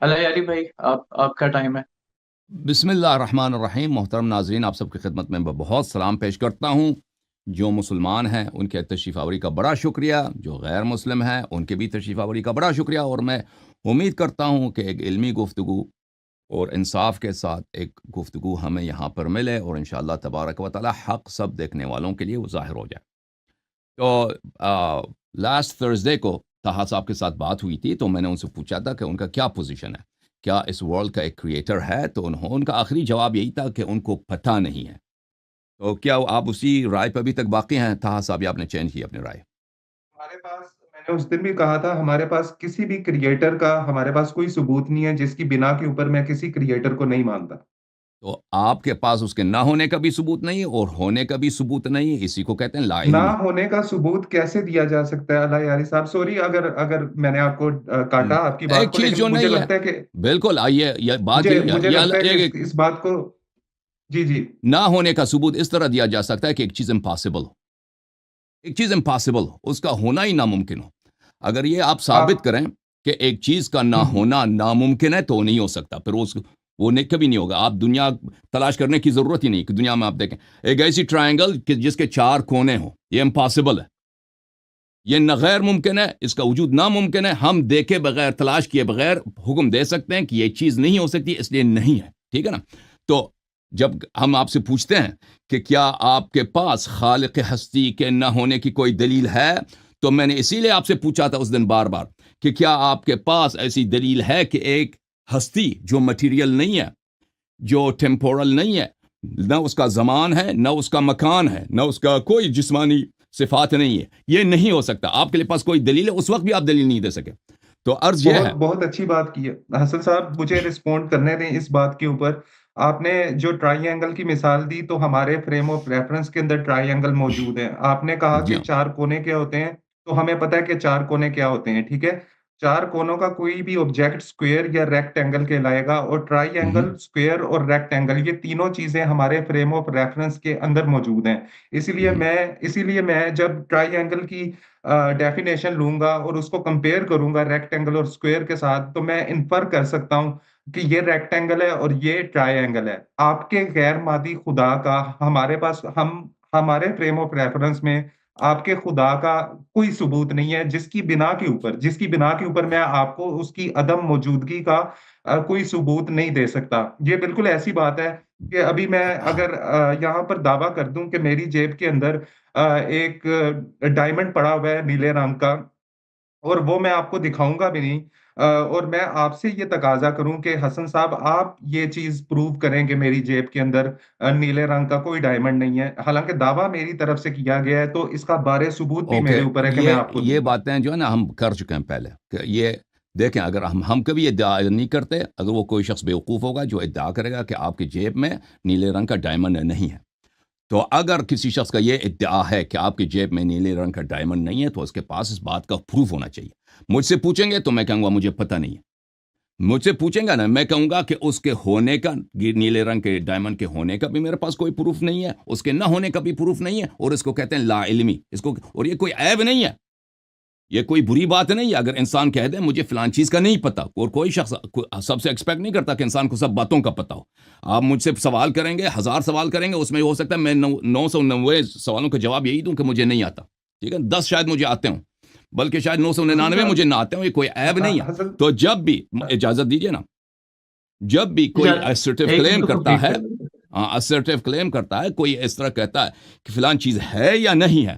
علی بھائی، آپ کا ٹائم ہے۔ بسم اللہ الرحمن الرحیم۔ محترم ناظرین، آپ سب کی خدمت میں بہت سلام پیش کرتا ہوں۔ جو مسلمان ہیں ان کے تشریف آوری کا بڑا شکریہ، جو غیر مسلم ہیں ان کے بھی تشریف آوری کا بڑا شکریہ، اور میں امید کرتا ہوں کہ ایک علمی گفتگو اور انصاف کے ساتھ ایک گفتگو ہمیں یہاں پر ملے، اور انشاءاللہ تبارک و تعالی حق سب دیکھنے والوں کے لیے وہ ظاہر ہو جائے۔ تو لاسٹ تھرسڈے کو طہا صاحب کے ساتھ بات ہوئی تھی، تو میں نے ان سے پوچھا تھا کہ ان کا کیا پوزیشن ہے، کیا اس ورلڈ کا ایک کریٹر ہے، تو ان کا آخری جواب یہی تھا کہ ان کو پتہ نہیں ہے۔ تو کیا آپ اسی رائے پہ ابھی تک باقی ہیں طہا صاحب، یا آپ نے چینج کی اپنی رائے؟ ہمارے پاس میں نے اس دن بھی کہا تھا، ہمارے پاس کسی بھی کریٹر کا ہمارے پاس کوئی ثبوت نہیں ہے جس کی بنا کے اوپر میں کسی کریٹر کو نہیں مانتا۔ تو آپ کے پاس اس کے نہ ہونے کا بھی ثبوت نہیں ہے اور ہونے کا بھی ثبوت نہیں ہے، اسی کو کہتے ہیں لا نہ علمی۔ ہونے کا ثبوت کیسے دیا جا سکتا ہے؟ اللہ یاری صاحب سوری اگر میں نے آپ کو کاٹا آپ کی ایک بات کو، چیز جو لیکن مجھے نہیں ہے، لگتا ہے کہ بالکل آئیے، یہ بات مجھے لگتا ہے کہ ایک اس بات کو، جی جی نہ ہونے کا ثبوت اس طرح دیا جا سکتا ہے کہ ایک چیز امپاسبل ہو، ایک چیز امپاسبل ہو، اس کا ہونا ہی ناممکن ہو۔ اگر یہ آپ ثابت آپ کریں کہ ایک چیز کا نہ ہونا ناممکن ہے تو نہیں ہو سکتا، پھر وہ کبھی نہیں ہوگا۔ آپ دنیا تلاش کرنے کی ضرورت ہی نہیں کہ دنیا میں آپ دیکھیں ایک ایسی ٹرائنگل کہ جس کے 4 کونے ہوں، یہ امپاسبل ہے، یہ نہ غیر ممکن ہے، اس کا وجود ناممکن ہے۔ ہم دیکھے بغیر، تلاش کیے بغیر حکم دے سکتے ہیں کہ یہ چیز نہیں ہو سکتی، اس لیے نہیں ہے، ٹھیک ہے نا؟ تو جب ہم آپ سے پوچھتے ہیں کہ کیا آپ کے پاس خالق ہستی کے نہ ہونے کی کوئی دلیل ہے، تو میں نے اسی لیے آپ سے پوچھا تھا اس دن بار بار کہ کیا آپ کے پاس ایسی دلیل ہے کہ ایک ہستی جو مٹیریل نہیں ہے، جو ٹیمپورل نہیں ہے، نہ اس کا زمان ہے، نہ اس کا مکان ہے، نہ اس کا کوئی جسمانی صفات نہیں ہے، یہ نہیں ہو سکتا۔ آپ کے پاس کوئی دلیل ہے؟ اس وقت بھی آپ دلیل نہیں دے سکے۔ تو عرض یہ ہے، بہت بہت اچھی بات کی ہے حسن صاحب، مجھے رسپونڈ کرنے دیں اس بات کے اوپر۔ آپ نے جو ٹرائی اینگل کی مثال دی، تو ہمارے فریم آف ریفرنس کے اندر ٹرائی اینگل موجود ہیں۔ آپ نے کہا جی کہ ہاں، 4 کونے کیا ہوتے ہیں، تو ہمیں پتہ ہے کہ 4 کونے کیا ہوتے ہیں، ٹھیک ہے؟ 4 کونوں کا کوئی بھی آبجیکٹ اسکوئر یا ریکٹ اینگل کہلائے گا، اور ٹرائی اینگل اسکوئر اور ریکٹ اینگل، یہ تینوں چیزیں ہمارے فریم آف ریفرنس کے اندر موجود ہیں۔ اسی لیے میں جب ٹرائی اینگل کی ڈیفینیشن لوں گا اور اس کو کمپیئر کروں گا ریکٹ اینگل اور اسکوئر کے ساتھ، تو میں انفر کر سکتا ہوں کہ یہ ریکٹ اینگل ہے اور یہ ٹرائی اینگل ہے۔ آپ کے غیر مادی خدا کا ہمارے پاس، ہمارے فریم آف ریفرنس میں آپ کے خدا کا کوئی ثبوت نہیں ہے جس کی بنا کے اوپر میں آپ کو اس کی عدم موجودگی کا کوئی ثبوت نہیں دے سکتا۔ یہ بالکل ایسی بات ہے کہ ابھی میں اگر یہاں پر دعویٰ کر دوں کہ میری جیب کے اندر ایک ڈائمنڈ پڑا ہوا ہے نیلے رنگ کا، اور وہ میں آپ کو دکھاؤں گا بھی نہیں، اور میں آپ سے یہ تقاضا کروں کہ حسن صاحب آپ یہ چیز پروو کریں کہ میری جیب کے اندر نیلے رنگ کا کوئی ڈائمنڈ نہیں ہے، حالانکہ دعویٰ میری طرف سے کیا گیا ہے، تو اس کا بارے ثبوت بھی اوکے، میرے اوپر ہے کہ میں آپ کو یہ دوں گا۔ باتیں جو ہے نا ہم کر چکے ہیں پہلے، کہ یہ دیکھیں، اگر ہم کبھی ادعا نہیں کرتے، اگر وہ کوئی شخص بیوقوف ہوگا جو ادعا کرے گا کہ آپ کی جیب میں نیلے رنگ کا ڈائمنڈ نہیں ہے، تو اگر کسی شخص کا یہ ادعا ہے کہ آپ کی جیب میں نیلے رنگ کا ڈائمنڈ نہیں ہے، تو اس کے پاس اس بات کا پروف ہونا چاہیے۔ مجھ سے پوچھیں گے تو میں کہوں گا مجھے پتہ نہیں ہے۔ مجھ سے پوچھیں گا نا، میں کہوں گا کہ اس کے ہونے کا، نیلے رنگ کے ڈائمنڈ کے ہونے کا بھی میرے پاس کوئی پروف نہیں ہے، اس کے نہ ہونے کا بھی پروف نہیں ہے، اور اس کو کہتے ہیں لا علمی، اور یہ کوئی عیب نہیں ہے، یہ کوئی بری بات نہیں ہے اگر انسان کہہ دے مجھے فلان چیز کا نہیں پتا، اور کوئی شخص سب سے ایکسپیکٹ نہیں کرتا کہ انسان کو سب باتوں کا پتا ہو۔ آپ مجھ سے سوال کریں گے، 1000 سوال کریں گے، اس میں ہو سکتا ہے میں 990 سوالوں کا جواب یہی دوں کہ مجھے نہیں آتا، ٹھیک ہے؟ 10 شاید مجھے آتے ہوں، بلکہ شاید حسن 999 صاحب، مجھے نہ آتے ہوں، یہ کوئی عیب نہیں ہے۔ حسن، تو جب بھی، اجازت دیجیے نا، جب بھی کوئی اجازت، assertive ایک claim منٹ کو کرتا کمپلیٹ ہے، کر دیں۔ assertive claim کرتا ہے، کوئی اس طرح کہتا ہے کہ فلان چیز ہے یا نہیں ہے،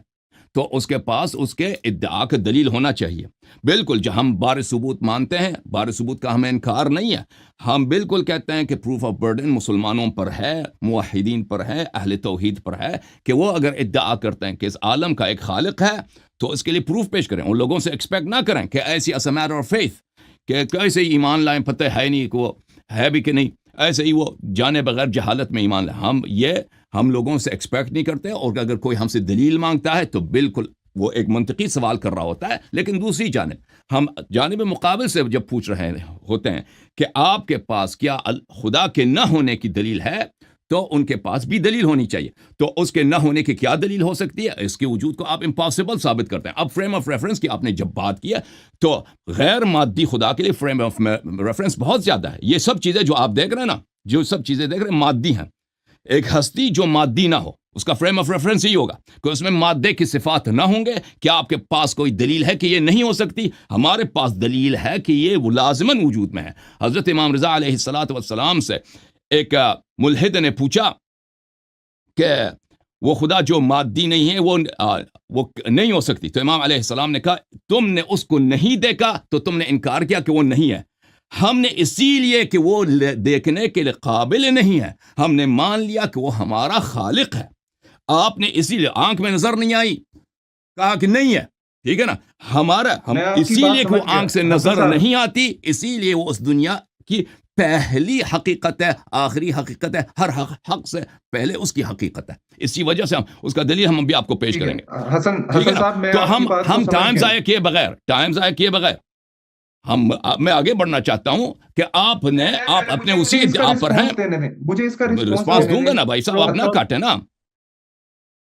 تو اس کے پاس اس کے ادعا کا دلیل ہونا چاہیے۔ بالکل، جو ہم بار ثبوت مانتے ہیں، بار ثبوت کا ہمیں انکار نہیں ہے، ہم بالکل کہتے ہیں کہ پروف آف برڈن مسلمانوں پر ہے، موحدین پر ہے، اہل توحید پر ہے، کہ وہ اگر ادعا کرتے ہیں کہ اس عالم کا ایک خالق ہے تو اس کے لیے پروف پیش کریں۔ ان لوگوں سے ایکسپیکٹ نہ کریں کہ ایسی as a matter of faith، کہ کیسے ایمان لائیں، پتہ ہے نہیں کہ وہ ہے بھی کہ نہیں، ایسے ہی وہ جانے بغیر جہالت میں ایمان لائیں۔ ہم لوگوں سے ایکسپیکٹ نہیں کرتے، اور اگر کوئی ہم سے دلیل مانگتا ہے تو بالکل وہ ایک منطقی سوال کر رہا ہوتا ہے، لیکن دوسری جانب ہم جانب مقابل سے جب پوچھ رہے ہوتے ہیں کہ آپ کے پاس کیا خدا کے نہ ہونے کی دلیل ہے، تو ان کے پاس بھی دلیل ہونی چاہیے. تو اس کے نہ ہونے کی کیا دلیل ہو سکتی ہے؟ اس کے وجود کو آپ امپاسبل ثابت کرتے ہیں. اب فریم آف ریفرنس کی آپ نے جب بات کیا تو غیر مادی خدا کے لیے فریم آف ریفرنس بہت زیادہ ہے. یہ سب چیزیں جو آپ دیکھ رہے ہیں نا، جو سب چیزیں دیکھ رہے ہیں مادی ہیں. ایک ہستی جو مادی نہ ہو اس کا فریم آف ریفرنس ہی ہوگا کہ اس میں مادے کی صفات نہ ہوں گے. کیا آپ کے پاس کوئی دلیل ہے کہ یہ نہیں ہو سکتی؟ ہمارے پاس دلیل ہے کہ یہ لازماً وجود میں ہے. حضرت امام رضا علیہ الصلاۃ والسلام سے ایک ملحد نے پوچھا کہ وہ خدا جو مادی نہیں ہے وہ نہیں ہو سکتی. تو امام علیہ السلام نے کہا تم نے اس کو نہیں دیکھا تو تم نے انکار کیا کہ وہ نہیں ہے. ہم نے اسی لیے کہ وہ دیکھنے کے لیے قابل نہیں ہے ہم نے مان لیا کہ وہ ہمارا خالق ہے. آپ نے اسی لیے آنکھ میں نظر نہیں آئی کہا کہ نہیں ہے. ٹھیک ہے نا، ہم اسی لیے کہ وہ آنکھ سے نظر نہیں آتی، اسی لیے وہ اس دنیا کی پہلی حقیقت ہے، آخری حقیقت ہے، ہر حق سے پہلے اس کی حقیقت ہے. اسی وجہ سے ہم اس کا دلیل ہم بھی آپ کو پیش کریں گے. حسن صاحب تو ہم ٹائم ضائع کیے بغیر میں آگے بڑھنا چاہتا ہوں کہ آپ اپنے اسی ادعا پر ہیں. مجھے اس کا رسپانس دوں گا نا بھائی صاحب، آپ نہ کاٹیں نا.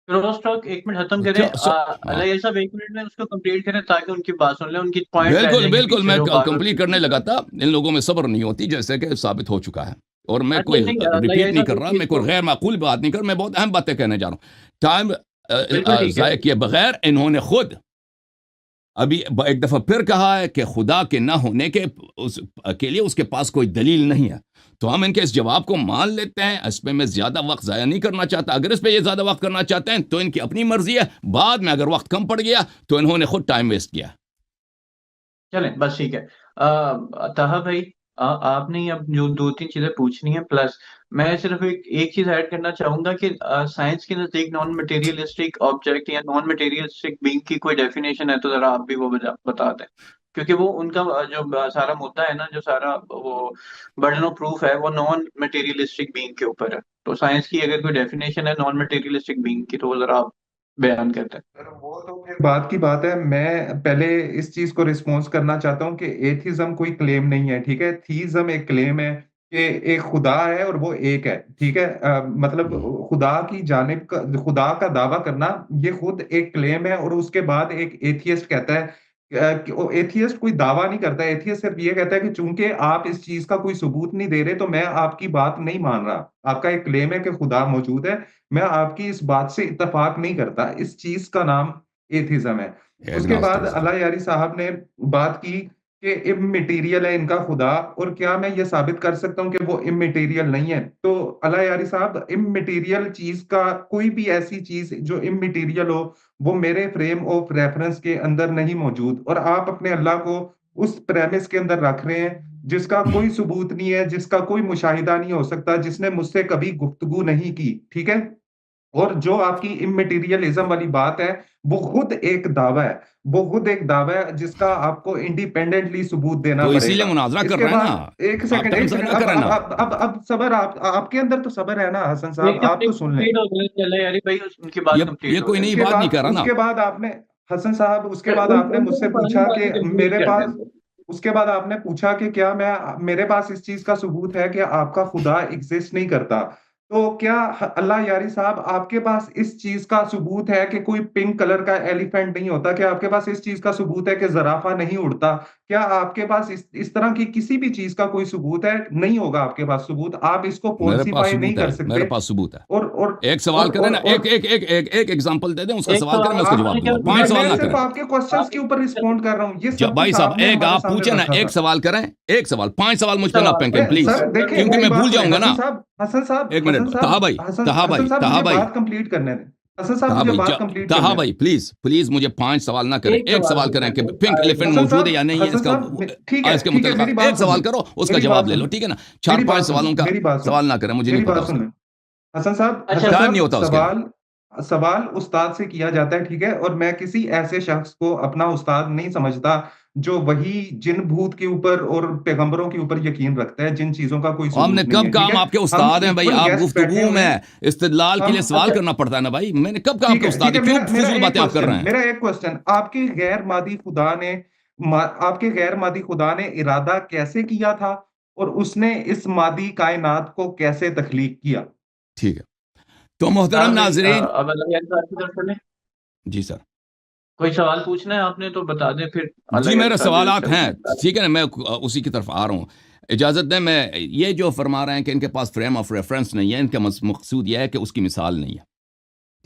کروس ٹاک ایک منٹ ختم کریں. علیہ صاحب ایک منٹ میں اس کو کمپلیٹ کریں تاکہ ان کی بات سن لیں، ان کی پوائنٹ. بالکل میں کمپلیٹ کرنے لگا تھا. ان لوگوں میں صبر نہیں ہوتی جیسے کہ ثابت ہو چکا ہے. اور میں کوئی ریپیٹ نہیں کر رہا، میں کوئی غیر معقول بات نہیں کر رہا، میں بہت اہم باتیں کہنے جا رہا ہوں. ٹائم ضائع کیے بغیر انہوں نے خود ابھی ایک دفعہ پھر کہا ہے کہ خدا کے نہ ہونے کے لیے اس کے پاس کوئی دلیل نہیں ہے. تو ہم ان کے اس جواب کو مان لیتے ہیں. اس پہ میں زیادہ وقت ضائع نہیں کرنا چاہتا. اگر اس پہ یہ زیادہ وقت کرنا چاہتے ہیں تو ان کی اپنی مرضی ہے. بعد میں اگر وقت کم پڑ گیا تو انہوں نے خود ٹائم ویسٹ کیا. چلیں بس ٹھیک ہے. طاہا بھائی آپ نے اب جو 2-3 چیزیں پوچھنی ہیں، پلس میں صرف ایک چیز ایڈ کرنا چاہوں گا کہ سائنس کے نزدیک نان مٹیریلسٹک آبجیکٹ یا نان مٹیریلسٹک بینگ کی کوئی ڈیفینیشن ہے تو ذرا آپ بھی وہ بتا دیں، کیونکہ وہ ان کا جو سارا مدعا ہے نا، جو سارا وہ برڈن آف پروف ہے، وہ نان مٹیریلسٹک بینگ کے اوپر ہے. تو سائنس کی اگر کوئی ڈیفینیشن ہے نان مٹیریلسٹک بینگ کی تو وہ ذرا آپ بیان کرتے ہیں. وہ تو پھر بات کی بات ہے. میں پہلے اس چیز کو رسپونس کرنا چاہتا ہوں کہ ایتھیزم کوئی کلیم نہیں ہے. ٹھیک ہے، تھیزم ایک کلیم ہے کہ ایک خدا ہے اور وہ ایک ہے. ٹھیک ہے، مطلب خدا کی جانب خدا کا دعویٰ کرنا یہ خود ایک کلیم ہے. اور اس کے بعد ایک ایتھیسٹ کہتا ہے ایتھیسٹ کوئی دعویٰ نہیں کرتا. ایتھیسٹ صرف یہ کہتا ہے کہ چونکہ آپ اس چیز کا کوئی ثبوت نہیں دے رہے تو میں آپ کی بات نہیں مان رہا. آپ کا ایک کلیم ہے کہ خدا موجود ہے، میں آپ کی اس بات سے اتفاق نہیں کرتا. اس چیز کا نام ایتھیزم ہے. اس کے بعد اللہ یاری صاحب نے بات کی کہ اممیٹیریل ہے ان کا خدا، اور کیا میں یہ ثابت کر سکتا ہوں کہ وہ اممیٹیریل نہیں ہے؟ تو اللہ یاری صاحب، اممیٹیریل چیز کا کوئی بھی ایسی چیز جو اممیٹیریل ہو وہ میرے فریم آف ریفرنس کے اندر نہیں موجود. اور آپ اپنے اللہ کو اس پریمس کے اندر رکھ رہے ہیں جس کا کوئی ثبوت نہیں ہے، جس کا کوئی مشاہدہ نہیں ہو سکتا، جس نے مجھ سے کبھی گفتگو نہیں کی. ٹھیک ہے، اور جو آپ کی اممیٹیریلزم والی بات ہے وہ خود ایک دعویٰ ہے. وہ خود ایک دعویٰ ہے جس کا آپ کو انڈیپینڈنٹلی ثبوت دینا تو پڑے اسی لیے گا. مناظرہ اس کر کے رہے ہیں بعد نا. ایک سیکنڈ اب صبر، آپ کے اندر تو صبر ہے نا حسن صاحب، آپ تو سن لیں. یہ کوئی نئی بات نہیں کر رہا نا. اس کے بعد آپ نے حسن صاحب، اس کے بعد آپ نے مجھ سے پوچھا کہ میرے پاس، اس کے بعد آپ نے پوچھا کہ کیا میرے پاس اس چیز کا ثبوت ہے کہ آپ کا خدا ایگزسٹ نہیں کرتا. تو کیا اللہ یاری صاحب آپ کے پاس اس چیز کا ثبوت ہے کہ کوئی پنک کلر کا ایلیفینٹ نہیں ہوتا؟ کیا آپ کے پاس اس چیز کا ثبوت ہے کہ زرافہ نہیں اڑتا؟ کیا آپ کے پاس اس طرح کی کسی بھی چیز کا کوئی ثبوت ہے؟ نہیں ہوگا آپ کے پاس ثبوت. آپ اس کو فالسیفائی نہیں کر سکتے. میرے پاس ثبوت ہے. اور ایک سوال کریں نا، ایک ایگزامپل دے دیں، اس کا سوال کریں، میں اس کا جواب دوں گا. 5 سوال نہ کریں. میں آپ کے کوسچنز کے اوپر رسپونڈ کر رہا ہوں. یہ سب بھائی صاحب ایک آپ پوچھیں نا، ایک سوال کریں، ایک سوال. 5 سوال مجھ پہ نہ پھینکیں پلیز، کیونکہ میں بھول جاؤں گا نا. حسن صاحب ایک منٹ، طہا بھائی بات کمپلیٹ کرنے دیں. حسن صاحب مجھے بات کمپلیٹ کرنے طہا بھائی پلیز مجھے 5 سوال نہ کریں. ایک سوال کریں کہ پنک ایلیفینٹ موجود ہے یا نہیں ہے، اس کے متعلق ایک سوال کرو، اس کا جواب لے لو. ٹھیک ہے نا، 4-5 سوالوں کا سوال نہ کریں، مجھے نہیں پتا. حسن صاحب سوال استاد سے کیا جاتا ہے. ٹھیک ہے، اور میں کسی ایسے شخص کو اپنا استاد نہیں سمجھتا جو وہی جن بھوت کے اوپر اور پیغمبروں کے اوپر یقین رکھتا ہے جن چیزوں کا کوئی ہم نے کب کہا ہم آپ کے استاد ہیں بھائی؟ آپ گفتگو میں استدلال کے لیے سوال کرنا پڑتا ہے نا بھائی. میں نے کب کہا آپ کے استاد ہیں؟ کیوں فضول باتیں آپ کر رہے ہیں؟ میرا ایک کوسچن، آپ کے غیر مادی خدا نے ارادہ کیسے کیا تھا اور اس نے اس مادی کائنات کو کیسے تخلیق کیا؟ ٹھیک ہے. تو محترم ناظرین، اب اللہ صاحب کی طرف چلیں. جی سر. کوئی سوال پوچھنا ہے آپ نے تو بتا دیں پھر جی میرے صاحب سوالات چلتے ہیں، ٹھیک ہے نا، میں اسی کی طرف آ رہا ہوں. اجازت دیں، میں یہ جو فرما رہے ہیں کہ ان کے پاس فریم آف ریفرنس نہیں ہے، ان کا مقصود یہ ہے کہ اس کی مثال نہیں ہے.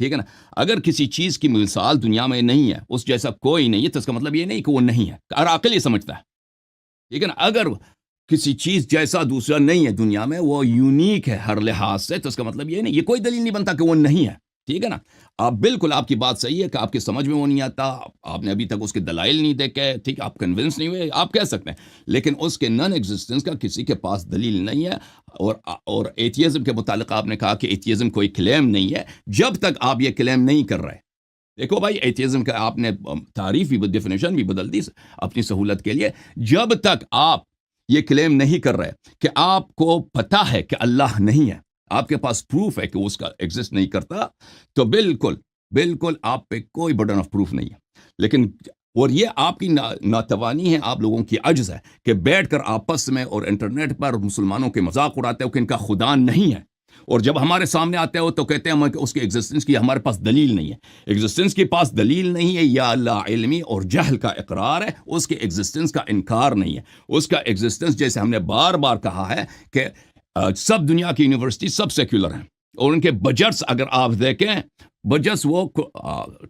ٹھیک ہے نا. اگر کسی چیز کی مثال دنیا میں نہیں ہے، اس جیسا کوئی نہیں ہے، تو اس کا مطلب یہ نہیں کہ وہ نہیں ہے. ہر عقل یہ سمجھتا ہے. ٹھیک ہے نا. اگر کسی چیز جیسا دوسرا نہیں ہے دنیا میں، وہ یونیک ہے ہر لحاظ سے، تو اس کا مطلب یہ نہیں، یہ کوئی دلیل نہیں بنتا کہ وہ نہیں ہے. ٹھیک ہے نا. آپ بالکل، آپ کی بات صحیح ہے کہ آپ کی سمجھ میں وہ نہیں آتا، آپ نے ابھی تک اس کے دلائل نہیں دیکھے، ٹھیک، آپ کنونس نہیں ہوئے، آپ کہہ سکتے ہیں، لیکن اس کے نان ایگزسٹنس کا کسی کے پاس دلیل نہیں ہے. اور ایتھیزم کے متعلق آپ نے کہا کہ ایتھیزم کوئی کلیم نہیں ہے. جب تک آپ یہ کلیم نہیں کر رہے، دیکھو بھائی، ایتھیزم کا آپ نے تعریف بھی، ڈیفینیشن بھی بدل دی اپنی سہولت کے لیے. جب تک آپ یہ کلیم نہیں کر رہے کہ آپ کو پتہ ہے کہ اللہ نہیں ہے، آپ کے پاس پروف ہے کہ اس کا ایگزسٹ نہیں کرتا، تو بالکل آپ پہ کوئی برڈن آف پروف نہیں ہے. لیکن اور یہ آپ کی ناتوانی ہے، آپ لوگوں کی عجز ہے کہ بیٹھ کر آپس میں اور انٹرنیٹ پر مسلمانوں کے مذاق اڑاتے ہو کہ ان کا خدا نہیں ہے، اور جب ہمارے سامنے آتے ہو تو کہتے ہیں کہ اس کے ایگزسٹنس کی ہمارے پاس دلیل نہیں ہے. ایگزسٹنس کے پاس دلیل نہیں ہے، یا لا علمی اور جہل کا اقرار ہے، اس کے ایگزسٹنس کا انکار نہیں ہے. اس کا ایگزسٹنس، جیسے ہم نے بار بار کہا ہے کہ سب دنیا کی یونیورسٹی سب سیکولر ہیں، اور ان کے بجٹس اگر آپ دیکھیں، بجٹس وہ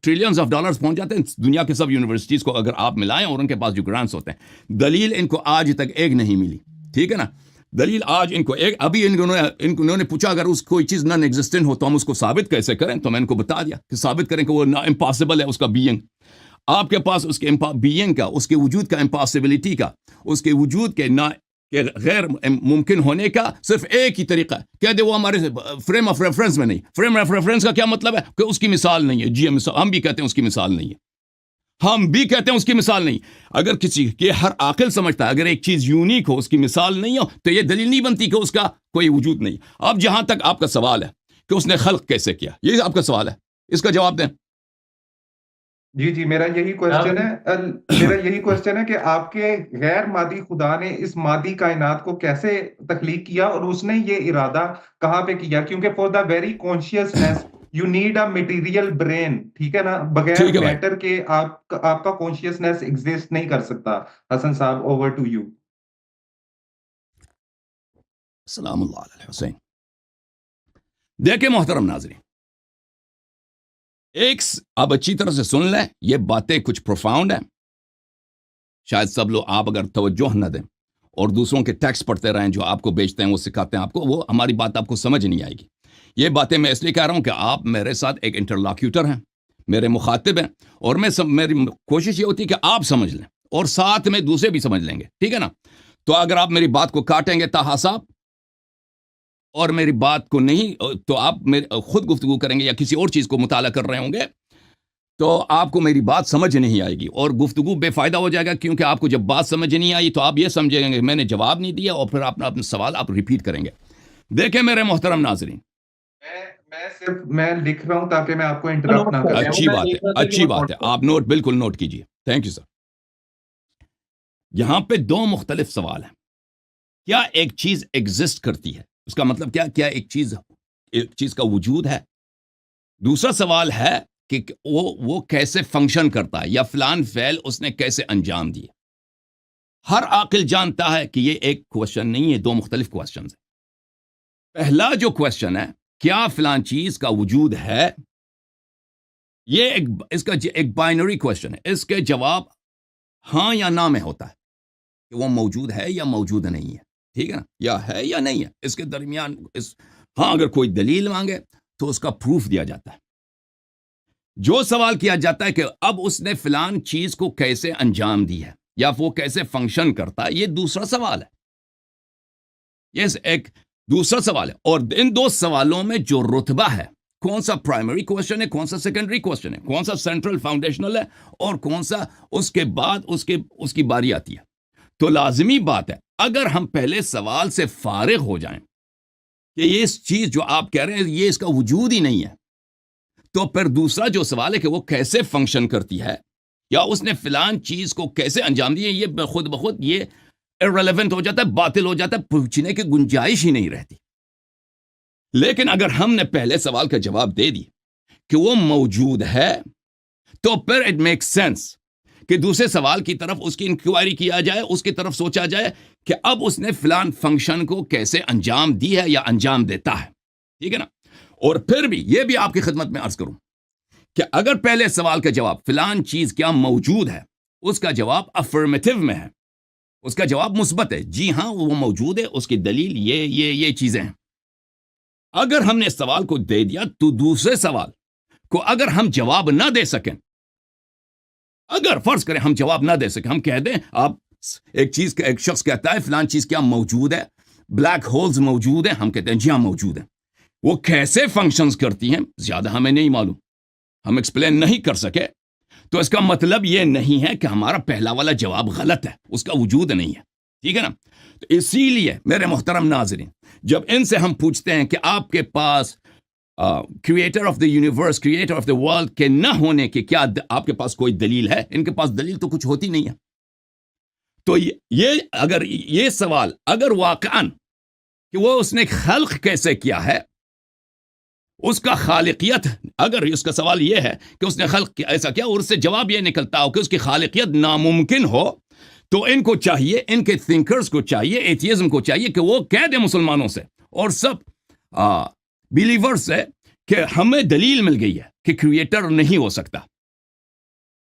ٹریلینز آف ڈالرز پہنچ جاتے ہیں دنیا کے سب یونیورسٹیز کو اگر آپ ملائیں، اور ان کے پاس جو گرانٹس ہوتے ہیں. دلیل ان کو آج تک ایک نہیں ملی. ٹھیک ہے نا. دلیل آج ان کو ایک، ابھی انہوں نے پوچھا اگر اس کوئی چیز نان ایگزسٹنٹ ہو تو ہم اس کو ثابت کیسے کریں، تو میں ان کو بتا دیا کہ ثابت کریں کہ وہ امپاسبل ہے، اس کا بینگ. آپ کے پاس اس کے بینگ کا، اس کے وجود کا، امپاسبلٹی کا، اس کے وجود کے کہ غیر ممکن ہونے کا صرف ایک ہی طریقہ ہے، کہہ دے وہ ہمارے فریم آف ریفرنس میں نہیں. فریم آف ریفرنس کا کیا مطلب ہے؟ کہ اس کی مثال نہیں ہے. جی ہم بھی کہتے ہیں اس کی مثال نہیں ہے، ہم بھی کہتے ہیں اس کی مثال نہیں. اگر کسی کے، ہر عاقل سمجھتا ہے اگر ایک چیز یونیک ہو، اس کی مثال نہیں ہو، تو یہ دلیل نہیں بنتی کہ اس کا کوئی وجود نہیں. اب جہاں تک آپ کا سوال ہے کہ اس نے خلق کیسے کیا، یہ آپ کا سوال ہے، اس کا جواب دیں. جی میرا یہی کوشچن ہے، کہ آپ کے غیر مادی خدا نے اس مادی کائنات کو کیسے تخلیق کیا، اور اس نے یہ ارادہ کہاں پہ کیا؟ کیونکہ for the very consciousness you need a material brain. ٹھیک ہے نا. بغیر ٹھیک ہے بھائی. میٹر کے آپ کا کانشیسنیس ایگزسٹ نہیں کر سکتا. حسن صاحب، اوور ٹو یو. سلام اللہ علیہ حسین. دیکھیں محترم ناظرین، آپ اچھی طرح سے سن لیں، یہ باتیں کچھ پروفاؤنڈ ہیں. شاید سب لوگ، آپ اگر توجہ نہ دیں اور دوسروں کے ٹیکسٹ پڑھتے رہیں جو آپ کو بیچتے ہیں، وہ سکھاتے ہیں آپ کو، وہ ہماری بات آپ کو سمجھ نہیں آئے گی. یہ باتیں میں اس لیے کہہ رہا ہوں کہ آپ میرے ساتھ ایک انٹرلاکیوٹر ہیں، میرے مخاطب ہیں، اور میری کوشش یہ ہوتی ہے کہ آپ سمجھ لیں اور ساتھ میں دوسرے بھی سمجھ لیں گے. ٹھیک ہے نا. تو اگر آپ میری بات کو کاٹیں گے تاہا صاحب، اور میری بات کو نہیں، تو آپ خود گفتگو کریں گے یا کسی اور چیز کو مطالعہ کر رہے ہوں گے، تو آپ کو میری بات سمجھ نہیں آئے گی اور گفتگو بے فائدہ ہو جائے گا. کیونکہ آپ کو جب بات سمجھ نہیں آئی تو آپ یہ سمجھیں گے کہ میں نے جواب نہیں دیا، اور پھر اپنا سوال آپ ریپیٹ کریں گے. دیکھیں میرے محترم ناظرین، میں لکھ رہا ہوں تاکہ میں آپ کو انٹرپٹ نہ کروں. اچھی بات ہے، اچھی بات ہے، آپ بالکل نوٹ کیجئے. Thank you sir. یہاں پہ دو مختلف سوال ہیں. کیا ایک چیز ایگزسٹ کرتی ہے، اس کا مطلب کیا ایک چیز کا وجود ہے. دوسرا سوال ہے کہ وہ کیسے فنکشن کرتا ہے، یا فلان فعل اس نے کیسے انجام دیے. ہر عاقل جانتا ہے کہ یہ ایک کوشچن نہیں ہے، دو مختلف کوشچنز ہیں. پہلا جو کوشچن ہے، کیا فلان چیز کا وجود ہے، یہ اس کا ایک بائنری کوشچن ہے. اس کے جواب ہاں یا نہ میں ہوتا ہے کہ وہ موجود ہے یا موجود نہیں ہے. ٹھیک ہے نا. یا ہے یا نہیں ہے، اس کے درمیان ہاں اگر کوئی دلیل مانگے تو اس کا پروف دیا جاتا ہے. جو سوال کیا جاتا ہے کہ اب اس نے فلان چیز کو کیسے انجام دی ہے، یا وہ کیسے فنکشن کرتا ہے، یہ دوسرا سوال ہے. یہ ایک دوسرا سوال ہے. اور ان دو سوالوں میں جو رتبہ ہے، کون سا پرائمری کوشچن ہے، کون سا سیکنڈری کوشچن ہے، کون سا سینٹرل فاؤنڈیشنل ہے، اور کون سا اس کے بعد اس کی باری آتی ہے. تو لازمی بات ہے، اگر ہم پہلے سوال سے فارغ ہو جائیں کہ یہ چیز جو آپ کہہ رہے ہیں یہ اس کا وجود ہی نہیں ہے، تو پھر دوسرا جو سوال ہے کہ وہ کیسے فنکشن کرتی ہے، یا اس نے فلان چیز کو کیسے انجام دی ہے، یہ خود بخود یہ irrelevant ہو جاتا ہے، باطل ہو جاتا ہے، پوچھنے کی گنجائش ہی نہیں رہتی. لیکن اگر ہم نے پہلے سوال کا جواب دے دی کہ وہ موجود ہے تو پھر اٹ میک سینس کہ دوسرے سوال کی طرف اس کی انکوائری کیا جائے, اس کی طرف سوچا جائے کہ اب اس نے فلان فنکشن کو کیسے انجام دی ہے یا انجام دیتا ہے. ٹھیک ہے نا. اور پھر بھی یہ بھی آپ کی خدمت میں عرض کروں کہ اگر پہلے سوال کا جواب فلان چیز کیا موجود ہے, اس کا جواب افرمیٹو میں ہے, اس کا جواب مثبت ہے, جی ہاں وہ موجود ہے, اس کی دلیل یہ چیزیں ہیں. اگر ہم نے اس سوال کو دے دیا تو دوسرے سوال کو اگر ہم جواب نہ دے سکیں, اگر فرض کریں ہم جواب نہ دے سکیں, ہم کہہ دیں آپ ایک شخص کہتا ہے فلان چیز کیا موجود ہے, بلیک ہولز موجود ہیں, ہم کہتے ہیں جی ہاں موجود ہیں. وہ کیسے فنکشنز کرتی ہیں زیادہ ہمیں نہیں معلوم, ہم ایکسپلین نہیں کر سکے, تو اس کا مطلب یہ نہیں ہے کہ ہمارا پہلا والا جواب غلط ہے, اس کا وجود نہیں ہے. ٹھیک ہے نا. تو اسی لیے میرے محترم ناظرین, جب ان سے ہم پوچھتے ہیں کہ آپ کے پاس creator of the universe, creator of the world کے نہ ہونے کے کیا آپ کے پاس کوئی دلیل ہے, ان کے پاس دلیل تو کچھ ہوتی نہیں ہے. تو یہ سوال اگر واقعاً کہ وہ اس نے خلق کیسے کیا ہے, اس کا خالقیت, اگر اس کا سوال یہ ہے کہ اس نے خلق ایسا کیا اور اس سے جواب یہ نکلتا ہو کہ اس کی خالقیت ناممکن ہو, تو ان کو چاہیے, ان کے تھنکرز کو چاہیے, ایتھیزم کو چاہیے کہ وہ کہہ دیں مسلمانوں سے اور سب بیلیورز سے کہ ہمیں دلیل مل گئی ہے کہ کریٹر نہیں ہو سکتا,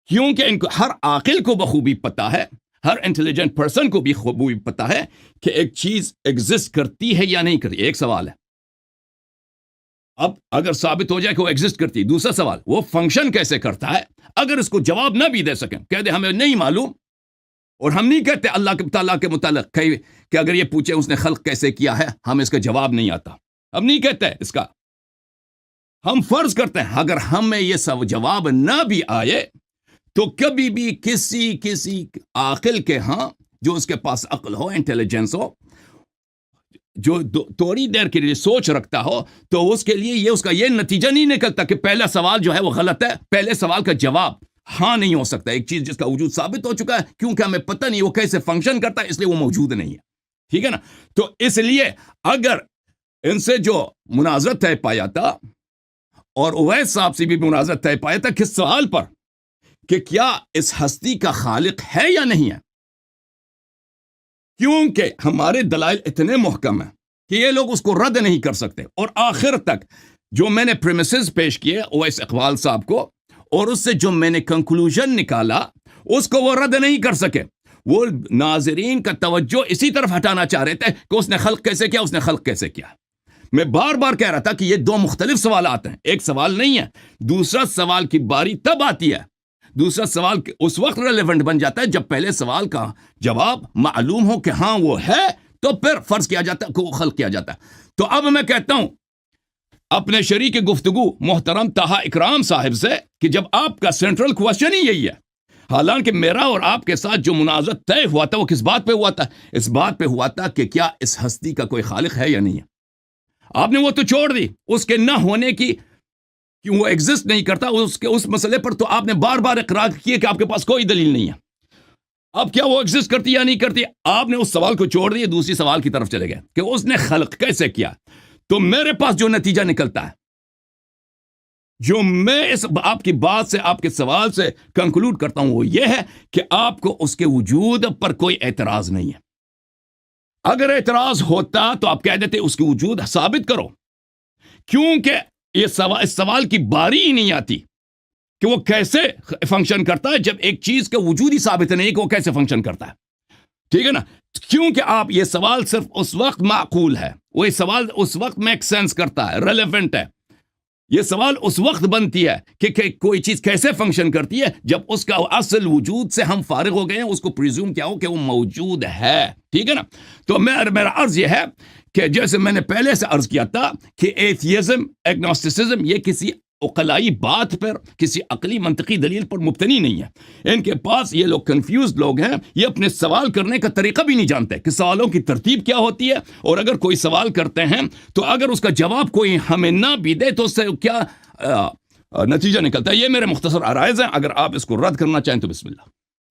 کیونکہ ان کو ہر عاقل کو بخوبی پتا ہے, ہر انٹیلیجنٹ پرسن کو بھی خوبی پتا ہے کہ ایک چیز ایگزسٹ کرتی ہے یا نہیں کرتی. ایک سوال ہے, اب اگر ثابت ہو جائے کہ وہ ایگزسٹ کرتی ہے, دوسرا سوال وہ فنکشن کیسے کرتا ہے. اگر اس کو جواب نہ بھی دے سکیں, کہہ دے ہمیں نہیں معلوم, اور ہم نہیں کہتے اللہ کے تعالیٰ کے متعلق کہ اگر یہ پوچھے اس نے خلق کیسے کیا ہے, ہمیں اس کا جواب نہیں آتا, ہم نہیں کہتے اس کا. ہم فرض کرتے ہیں اگر ہمیں یہ سب جواب نہ بھی آئے تو کبھی بھی کسی عاقل کے ہاں, جو اس کے پاس عقل ہو, انٹیلیجنس ہو, جو تھوڑی دیر کے لیے سوچ رکھتا ہو, تو اس کے لیے اس کا یہ نتیجہ نہیں نکلتا کہ پہلا سوال جو ہے وہ غلط ہے, پہلے سوال کا جواب ہاں نہیں ہو سکتا. ایک چیز جس کا وجود ثابت ہو چکا ہے, کیونکہ ہمیں پتہ نہیں وہ کیسے فنکشن کرتا ہے, اس لیے وہ موجود نہیں ہے. ٹھیک ہے نا. تو اس لیے اگر ان سے جو مناظرہ طے پایا تھا, اور اویس صاحب سے بھی مناظرہ طے پایا تھا کس سوال پر کہ کیا اس ہستی کا خالق ہے یا نہیں ہے, کیونکہ ہمارے دلائل اتنے محکم ہیں کہ یہ لوگ اس کو رد نہیں کر سکتے. اور آخر تک جو میں نے پریمیسز پیش کیے اویس اقبال صاحب کو, اور اس سے جو میں نے کنکلوژن نکالا, اس کو وہ رد نہیں کر سکے. وہ ناظرین کا توجہ اسی طرف ہٹانا چاہ رہے تھے کہ اس نے خلق کیسے کیا, اس نے خلق کیسے کیا. میں بار بار کہہ رہا تھا کہ یہ دو مختلف سوالات ہیں, ایک سوال نہیں ہے. دوسرا سوال کی باری تب آتی ہے, دوسرا سوال اس وقت ریلیونٹ بن جاتا ہے جب پہلے سوال کا جواب معلوم ہو کہ ہاں وہ ہے, تو پھر فرض کیا جاتا ہے کہ وہ خلق کیا جاتا ہے. تو اب میں کہتا ہوں اپنے شریک گفتگو محترم طاہا اکرام صاحب سے کہ جب آپ کا سینٹرل کوشچن ہی یہی ہے, حالانکہ میرا اور آپ کے ساتھ جو مناظرہ طے ہوا تھا وہ کس بات پہ ہوا تھا, اس بات پہ ہوا تھا کہ کیا اس ہستی کا کوئی خالق ہے یا نہیں ہے. آپ نے وہ تو چھوڑ دی, اس کے نہ ہونے کی, کیوں وہ ایگزسٹ نہیں کرتا, اس مسئلے پر تو آپ نے بار بار اقرار کیا کہ آپ کے پاس کوئی دلیل نہیں ہے. اب کیا وہ ایگزسٹ کرتی یا نہیں کرتی, آپ نے اس سوال کو چھوڑ دیا, دوسری سوال کی طرف چلے گئے کہ اس نے خلق کیسے کیا. تو میرے پاس جو نتیجہ نکلتا ہے, جو میں اس آپ کی بات سے, آپ کے سوال سے کنکلوڈ کرتا ہوں, وہ یہ ہے کہ آپ کو اس کے وجود پر کوئی اعتراض نہیں ہے. اگر اعتراض ہوتا تو آپ کہہ دیتے اس کی وجود ثابت کرو, کیونکہ اس سوال کی باری ہی نہیں آتی کہ وہ کیسے فنکشن کرتا ہے جب ایک چیز کا وجود ہی ثابت نہیں کہ وہ کیسے فنکشن کرتا ہے. ٹھیک ہے نا. کیونکہ آپ یہ سوال صرف اس وقت معقول ہے, وہ سوال اس وقت میک سینس کرتا ہے, ریلیونٹ ہے. یہ سوال اس وقت بنتی ہے کہ کوئی چیز کیسے فنکشن کرتی ہے جب اس کا اصل وجود سے ہم فارغ ہو گئے ہیں, اس کو پریزیوم کیا ہو کہ وہ موجود ہے. ٹھیک ہے نا. تو میرا عرض یہ ہے کہ جیسے میں نے پہلے سے عرض کیا تھا کہ ایتھیزم, ایگنوسٹسزم یہ کسی عقلائی بات پر, کسی عقلی منطقی دلیل پر مبتنی نہیں ہے. ان کے پاس, یہ لوگ کنفیوزڈ لوگ ہیں, یہ اپنے سوال کرنے کا طریقہ بھی نہیں جانتے کہ سوالوں کی ترتیب کیا ہوتی ہے, اور اگر کوئی سوال کرتے ہیں تو اگر اس کا جواب کوئی ہمیں نہ بھی دے تو اس سے کیا نتیجہ نکلتا ہے. یہ میرے مختصر آرائز ہیں, اگر آپ اس کو رد کرنا چاہیں تو بسم اللہ.